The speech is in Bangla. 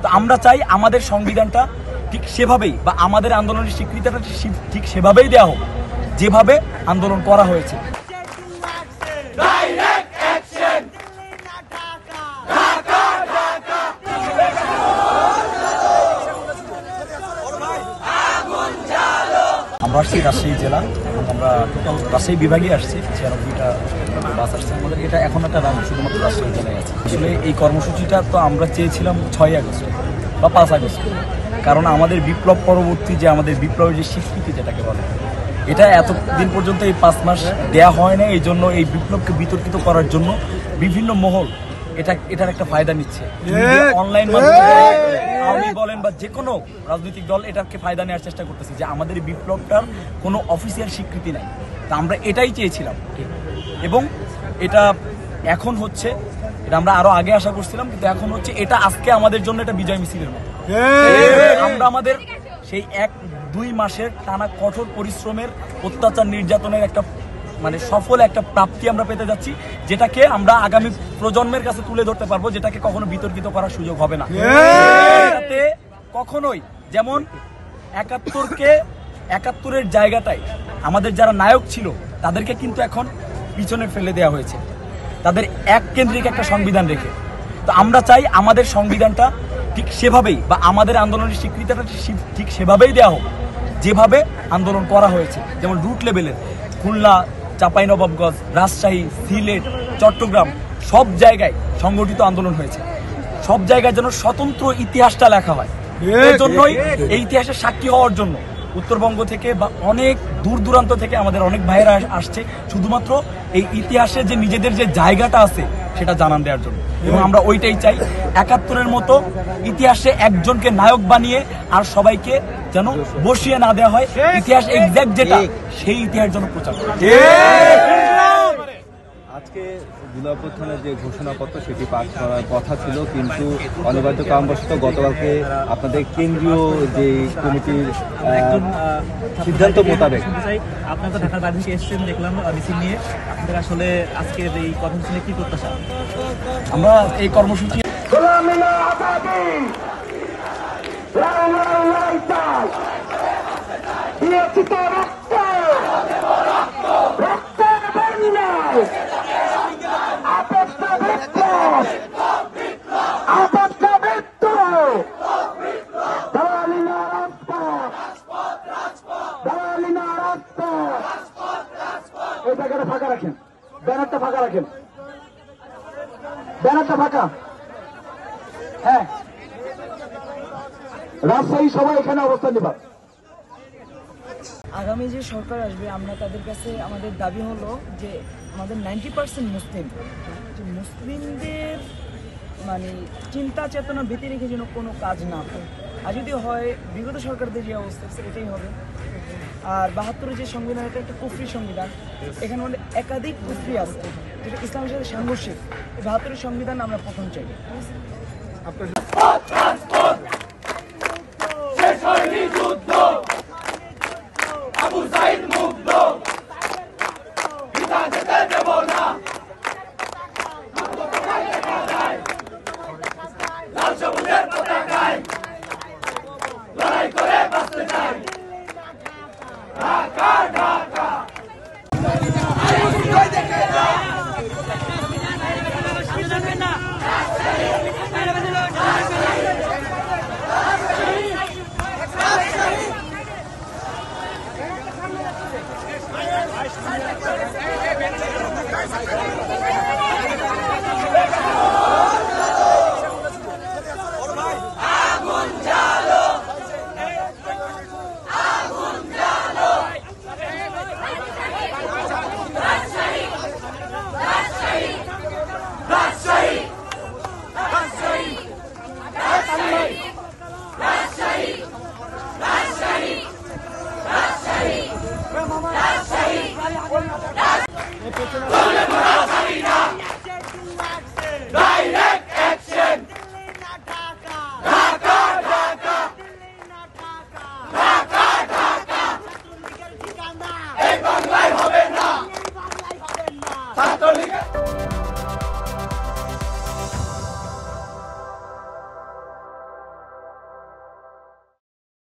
তো আমরা চাই আমাদের সংবিধানটা ঠিক সেভাবেই বা আমাদের আন্দোলনের স্বীকৃতিটা ঠিক সেভাবেই দেওয়া হোক যেভাবে আন্দোলন করা হয়েছে। আমরা আসছি রাজশাহী জেলা এবং আমরা টোটাল রাজশাহী বিভাগে আসছি, 96টা বাস আসছে আমাদের। এটা এখন একটা রান শুধুমাত্র রাজশাহী জেলায় আছে। আসলে এই কর্মসূচিটা তো আমরা চেয়েছিলাম 6 আগস্ট বা 5 আগস্ট, কারণ আমাদের বিপ্লব পরবর্তী যে আমাদের বিপ্লবের যে স্বীকৃতি যেটাকে বলে, এটা এতদিন পর্যন্ত এই 5 মাস দেয়া হয় না। এই জন্য এই বিপ্লবকে বিতর্কিত করার জন্য বিভিন্ন মহল এটার একটা ফায়দা নিচ্ছে। অনলাইন আওয়ামী বলেন বা যে কোনো রাজনৈতিক দল এটাকে ফায়দা নেওয়ার চেষ্টা করতেছে যে আমাদের বিপ্লবটার কোনো অফিসিয়াল স্বীকৃতি নাই। তা আমরা এটাই চেয়েছিলাম এবং এটা এখন হচ্ছে, এটা আমরা আরো আগে আশা করছিলাম, কিন্তু এখন হচ্ছে এটা আজকে আমাদের জন্য এটা বিজয় মিছিলের মতো। আমরা আমাদের সেই 1-2 মাসের টানা কঠোর পরিশ্রমের অত্যাচার নির্যাতনের একটা সফল একটা প্রাপ্তি আমরা পেতে যাচ্ছি, যেটাকে আমরা আগামী প্রজন্মের কাছে তুলে ধরতে পারবো, যেটাকে কখনো বিতর্কিত করার সুযোগ হবে না। এটাতে কখনোই যেমন 71-এর জায়গাটায় আমাদের যারা নায়ক ছিল তাদেরকে কিন্তু এখন পিছনে ফেলে দেওয়া হয়েছে, তাদের এক কেন্দ্রিক একটা সংবিধান রেখে। তো আমরা চাই আমাদের সংবিধানটা ঠিক সেভাবেই বা আমাদের আন্দোলনের স্বীকৃতিটা ঠিক সেভাবেই দেওয়া হোক যেভাবে আন্দোলন করা হয়েছে। যেমন রুট লেভেলের খুলনা, চাঁপাইনবাবগঞ্জ, রাজশাহী, সিলেট, চট্টগ্রাম সব জায়গায় সংগঠিত আন্দোলন হয়েছে। সব জায়গায় যেন স্বতন্ত্র ইতিহাসটা লেখা হয়। এর জন্যই এই ইতিহাসের সাক্ষী হওয়ার জন্য উত্তরবঙ্গ থেকে বা অনেক দূর দূরান্ত থেকে আমাদের অনেক ভাইয়েরা আসছে শুধুমাত্র এই ইতিহাসে যে নিজেদের যে জায়গাটা আছে সেটা জানান দেওয়ার জন্য। এবং আমরা ওইটাই চাই, 71-এর মতো ইতিহাসে একজনকে নায়ক বানিয়ে আর সবাইকে যেন বসিয়ে না দেওয়া হয়। ইতিহাস এক্সাক্ট যেটা সেই ইতিহাস যেন প্রচার করে। আজকে জুলাই অভ্যুত্থানের যে ঘোষণাপত্র সেটি পাঠ করার কথা ছিল, কিন্তু অনিবার্য কারণবশত গতকালকে আপনাদের কেন্দ্রীয় যে কমিটির সিদ্ধান্ত মোতাবেক আপনারা তো ঢাকার বাইরে থেকে এসেছেন দেখলাম মিছিল নিয়ে, আপনাদের আসলে আজকের এই কর্মসূচি নিয়ে কি প্রত্যাশা? আমরা এই কর্মসূচি এই জায়গাটা ফাঁকা রাখেন, ব্যানারটা ফাঁকা রাখেন, ব্যানারটা ফাঁকা। হ্যাঁ, রাজশাহী সবাই এখানে অবস্থান নেবা। আগামী যে সরকার আসবে আমরা তাদের কাছে আমাদের দাবি হলো যে আমাদের 90% মুসলিম, মুসলিমদের চিন্তা চেতনা বেঁধে রেখে যেন কোনো কাজ না হয়। আর যদি হয় বিগত সরকারদের যে অবস্থা এটাই হবে। আর 72-এর যে সংবিধান, এটা একটা কুফরি সংবিধান, এখানে একাধিক কুফরি আছে যেটা ইসলামের সাথে সাংঘর্ষিক। 72-এর সংবিধান আমরা প্রথম চাই।